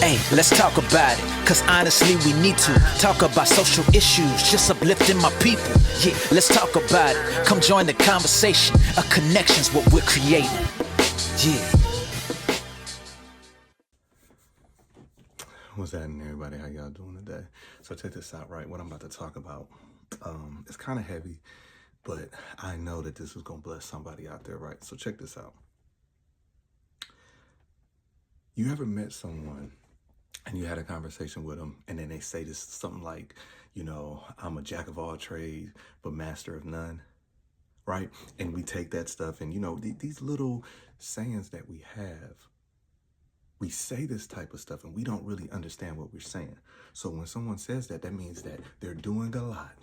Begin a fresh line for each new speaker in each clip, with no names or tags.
Hey, let's talk about it, cause honestly we need to talk about social issues, just uplifting my people. Yeah, let's talk about it. Come join the conversation. A connection's what we're creating. Yeah.
What's happening, everybody? How y'all doing today? So check this out, right? What I'm about to talk about, it's kind of heavy, but I know that this is going to bless somebody out there, right? So check this out. You ever met someone and you had a conversation with them and then they say this something like, I'm a jack of all trades, but master of none, right? And we take that stuff and, these little sayings that we have, we say this type of stuff and we don't really understand what we're saying. So when someone says that, that means that they're doing a lot,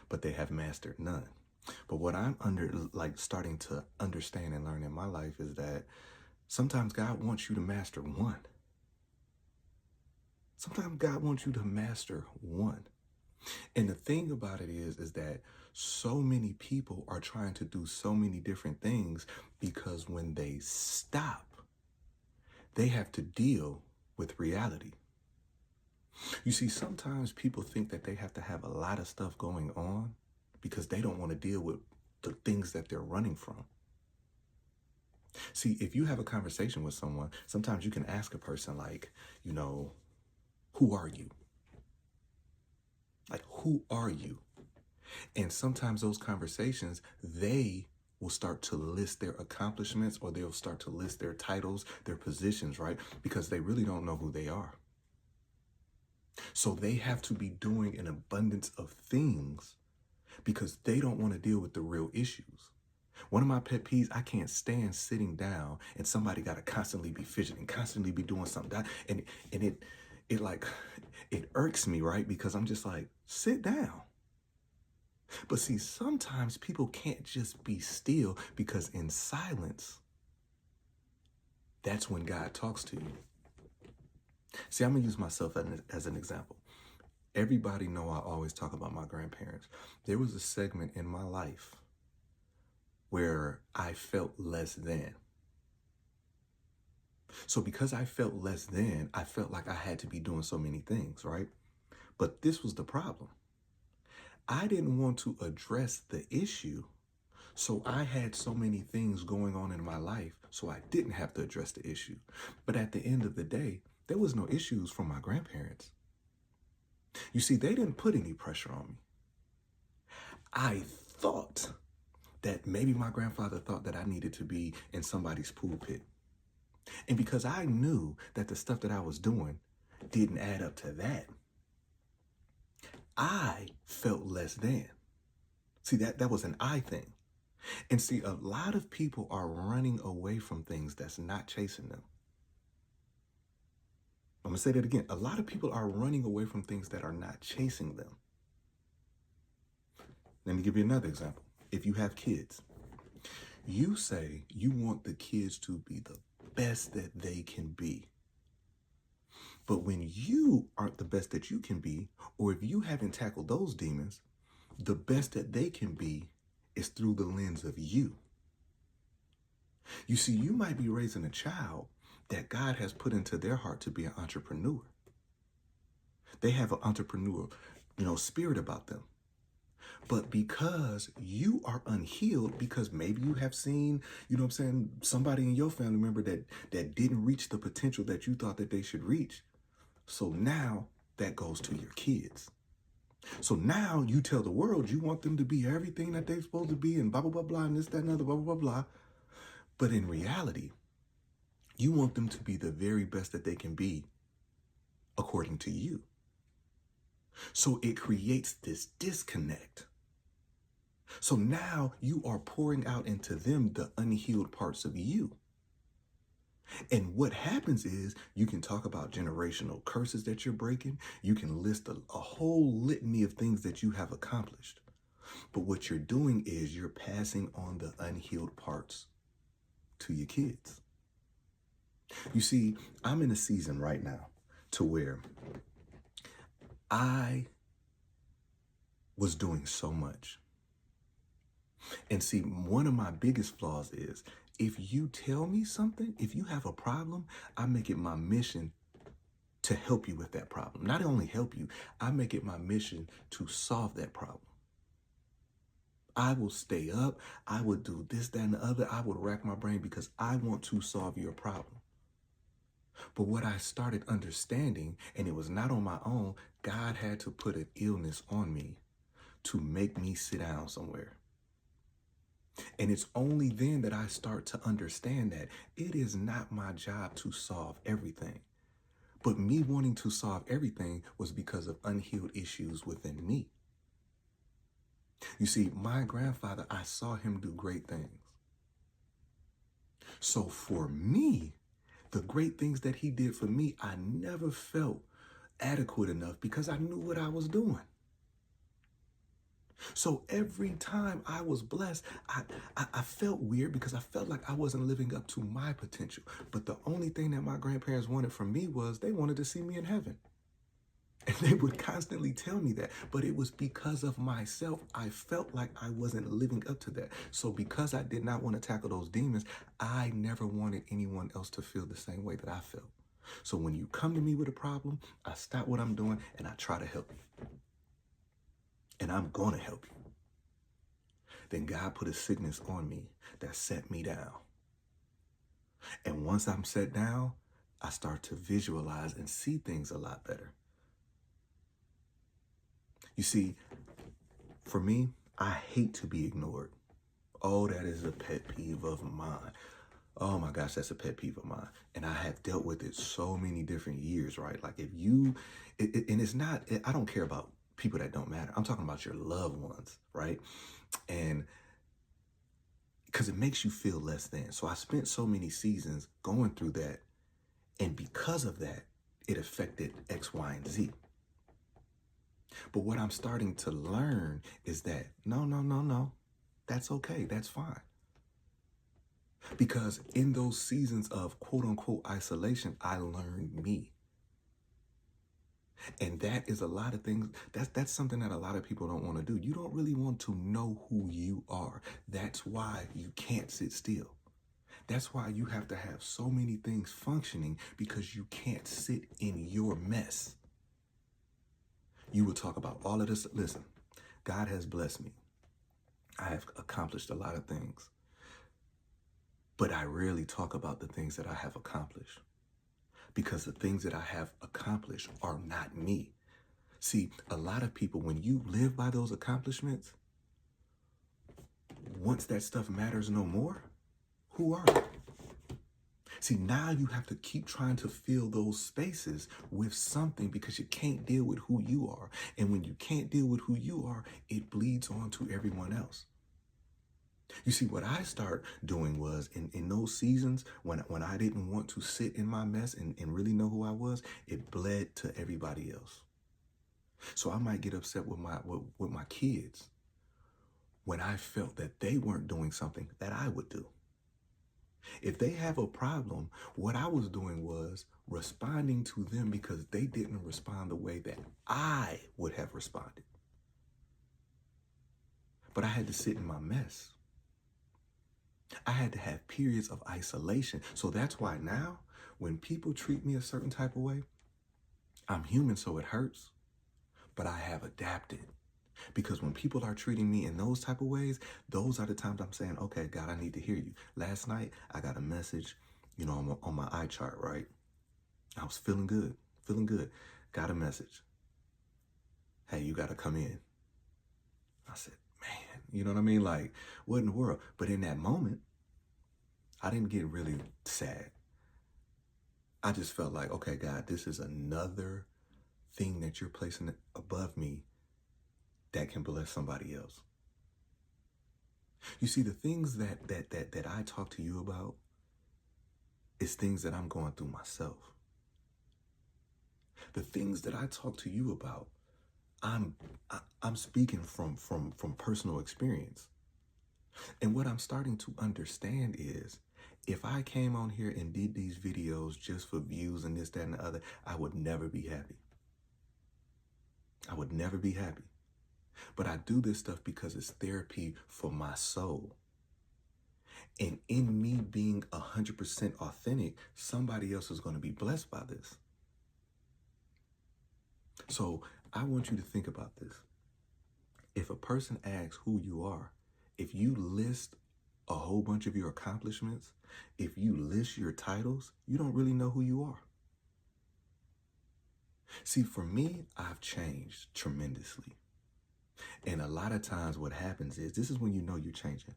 but they have mastered none. But what I'm starting to understand and learn in my life is that sometimes God wants you to master one. Sometimes God wants you to master one. And the thing about it is that so many people are trying to do so many different things because when they stop, they have to deal with reality. You see, sometimes people think that they have to have a lot of stuff going on because they don't want to deal with the things that they're running from. See, if you have a conversation with someone, sometimes you can ask a person like, who are you? Like, who are you? And sometimes those conversations, they will start to list their accomplishments or they'll start to list their titles, their positions, right? Because they really don't know who they are. So they have to be doing an abundance of things because they don't want to deal with the real issues. One of my pet peeves, I can't stand sitting down and somebody got to constantly be fidgeting, constantly be doing something. And it irks me, right? Because I'm just like, sit down. But see, sometimes people can't just be still because in silence, that's when God talks to you. See, I'm going to use myself as an example. Everybody know I always talk about my grandparents. There was a segment in my life where I felt less than. So because I felt less than, I felt like I had to be doing so many things, right? But this was the problem. I didn't want to address the issue, so I had so many things going on in my life, so I didn't have to address the issue. But at the end of the day, there was no issues from my grandparents. You see, they didn't put any pressure on me. I thought that maybe my grandfather thought that I needed to be in somebody's pulpit. And because I knew that the stuff that I was doing didn't add up to that, I felt less than. See, that was an I thing. And see, a lot of people are running away from things that's not chasing them. I'm going to say that again. A lot of people are running away from things that are not chasing them. Let me give you another example. If you have kids, you say you want the kids to be the best that they can be. But when you aren't the best that you can be, or if you haven't tackled those demons, the best that they can be is through the lens of you. You see, you might be raising a child that God has put into their heart to be an entrepreneur. They have an entrepreneurial, spirit about them. But because you are unhealed, because maybe you have seen, somebody in your family member that didn't reach the potential that you thought that they should reach. So now that goes to your kids. So now you tell the world you want them to be everything that they're supposed to be and blah, blah, blah, blah, and this, that, and other, blah, blah, blah, blah. But in reality, you want them to be the very best that they can be according to you. So it creates this disconnect. So now you are pouring out into them the unhealed parts of you. And what happens is you can talk about generational curses that you're breaking. You can list a whole litany of things that you have accomplished. But what you're doing is you're passing on the unhealed parts to your kids. You see, I'm in a season right now to where I was doing so much. And see, one of my biggest flaws is if you tell me something, if you have a problem, I make it my mission to help you with that problem. Not only help you, I make it my mission to solve that problem. I will stay up. I would do this, that, and the other. I would rack my brain because I want to solve your problem. But what I started understanding, and it was not on my own, God had to put an illness on me to make me sit down somewhere. And it's only then that I start to understand that it is not my job to solve everything. But me wanting to solve everything was because of unhealed issues within me. You see, my grandfather, I saw him do great things. So for me, the great things that he did for me, I never felt adequate enough because I knew what I was doing. So every time I was blessed, I felt weird because I felt like I wasn't living up to my potential. But the only thing that my grandparents wanted from me was they wanted to see me in heaven. And they would constantly tell me that. But it was because of myself. I felt like I wasn't living up to that. So because I did not want to tackle those demons, I never wanted anyone else to feel the same way that I felt. So when you come to me with a problem, I stop what I'm doing and I try to help you. And I'm going to help you. Then God put a sickness on me that set me down. And once I'm set down, I start to visualize and see things a lot better. You see, for me, I hate to be ignored. Oh, that is a pet peeve of mine. Oh my gosh, that's a pet peeve of mine. And I have dealt with it so many different years, right? Like if you, and it's not, I don't care about people that don't matter. I'm talking about your loved ones, right? And because it makes you feel less than. So I spent so many seasons going through that. And because of that, it affected X, Y, and Z. But what I'm starting to learn is that no, that's okay. That's fine. Because in those seasons of quote unquote isolation, I learned me. And that is a lot of things. That's something that a lot of people don't want to do. You don't really want to know who you are. That's why you can't sit still. That's why you have to have so many things functioning because you can't sit in your mess. You will talk about all of this. Listen, God has blessed me. I have accomplished a lot of things. But I rarely talk about the things that I have accomplished. Because the things that I have accomplished are not me. See, a lot of people, when you live by those accomplishments, once that stuff matters no more, who are you? See, now you have to keep trying to fill those spaces with something because you can't deal with who you are. And when you can't deal with who you are, it bleeds on to everyone else. You see, what I start doing was in those seasons when I didn't want to sit in my mess and really know who I was, it bled to everybody else. So I might get upset with my kids when I felt that they weren't doing something that I would do. If they have a problem, what I was doing was responding to them because they didn't respond the way that I would have responded. But I had to sit in my mess. I had to have periods of isolation. So that's why now, when people treat me a certain type of way, I'm human, so it hurts. But I have adapted. Because when people are treating me in those type of ways, those are the times I'm saying, okay, God, I need to hear you. Last night, I got a message, on my eye chart, right? I was feeling good. Got a message. Hey, you got to come in. I said, man, you know what I mean? Like, what in the world? But in that moment, I didn't get really sad. I just felt like, okay, God, this is another thing that you're placing above me that can bless somebody else. You see, the things that I talk to you about is things that I'm going through myself. The things that I talk to you about, I'm speaking from personal experience. And what I'm starting to understand is if I came on here and did these videos just for views and this, that, and the other, I would never be happy. I would never be happy. But I do this stuff because it's therapy for my soul. And in me being 100% authentic, somebody else is going to be blessed by this. So I want you to think about this. If a person asks who you are, if you list a whole bunch of your accomplishments, if you list your titles, you don't really know who you are. See, for me, I've changed tremendously. And a lot of times what happens is, this is when you know you're changing.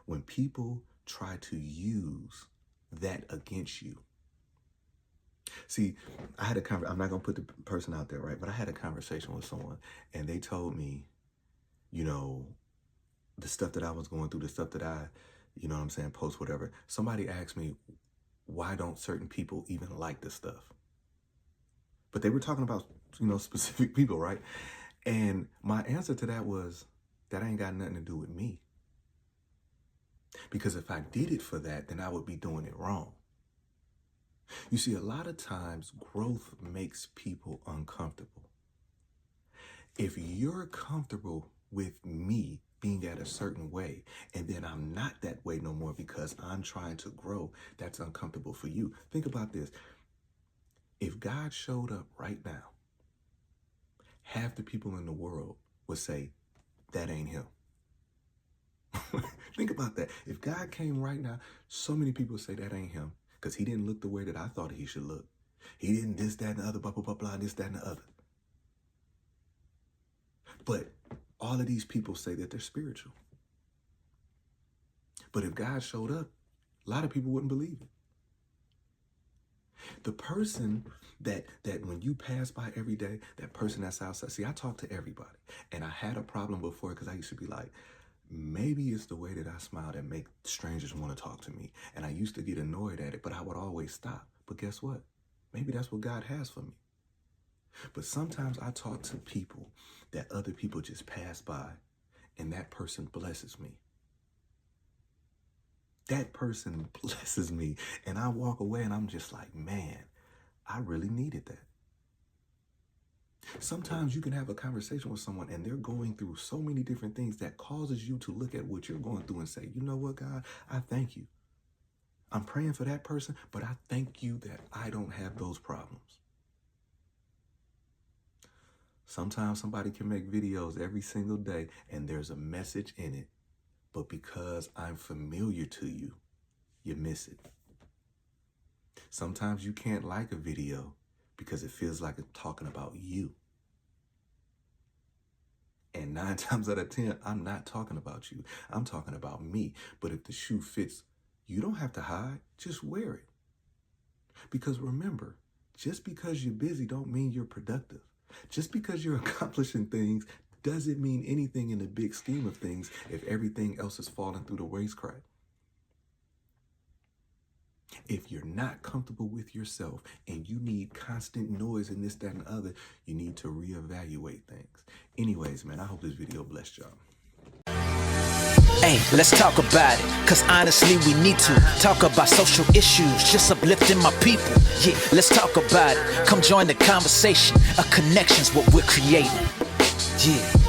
When people try to use that against you. See, I had a conversation, I'm not going to put the person out there, right? But I had a conversation with someone and they told me, you know, the stuff that I was going through, the stuff that I, you know what I'm saying, post whatever. Somebody asked me, why don't certain people even like this stuff? But they were talking about, you know, specific people, right? And my answer to that was, that ain't got nothing to do with me. Because if I did it for that, then I would be doing it wrong. You see, a lot of times growth makes people uncomfortable. If you're comfortable with me being at a certain way, and then I'm not that way no more because I'm trying to grow, that's uncomfortable for you. Think about this. If God showed up right now, half the people in the world would say, that ain't him. Think about that. If God came right now, so many people say that ain't him because he didn't look the way that I thought he should look. He didn't this, that, and the other, blah, blah, blah, blah, this, that, and the other. But all of these people say that they're spiritual. But if God showed up, a lot of people wouldn't believe it. The person that when you pass by every day, that person that's outside, see, I talk to everybody. And I had a problem before because I used to be like, maybe it's the way that I smile that make strangers want to talk to me. And I used to get annoyed at it, but I would always stop. But guess what? Maybe that's what God has for me. But sometimes I talk to people that other people just pass by, and that person blesses me. That person blesses me, and I walk away and I'm just like, man, I really needed that. Sometimes you can have a conversation with someone and they're going through so many different things that causes you to look at what you're going through and say, you know what, God, I thank you. I'm praying for that person, but I thank you that I don't have those problems. Sometimes somebody can make videos every single day and there's a message in it, but because I'm familiar to you, you miss it. Sometimes you can't like a video because it feels like it's talking about you. And 9 times out of 10, I'm not talking about you. I'm talking about me. But if the shoe fits, you don't have to hide. Just wear it. Because remember, just because you're busy don't mean you're productive. Just because you're accomplishing things doesn't mean anything in the big scheme of things if everything else is falling through the waistcrack. If you're not comfortable with yourself and you need constant noise and this, that, and the other, you need to reevaluate things. Anyways, man, I hope this video blessed y'all.
Hey, let's talk about it, cause honestly we need to talk about social issues, just uplifting my people. Yeah, let's talk about it. Come join the conversation. A connection's what we're creating. Yeah.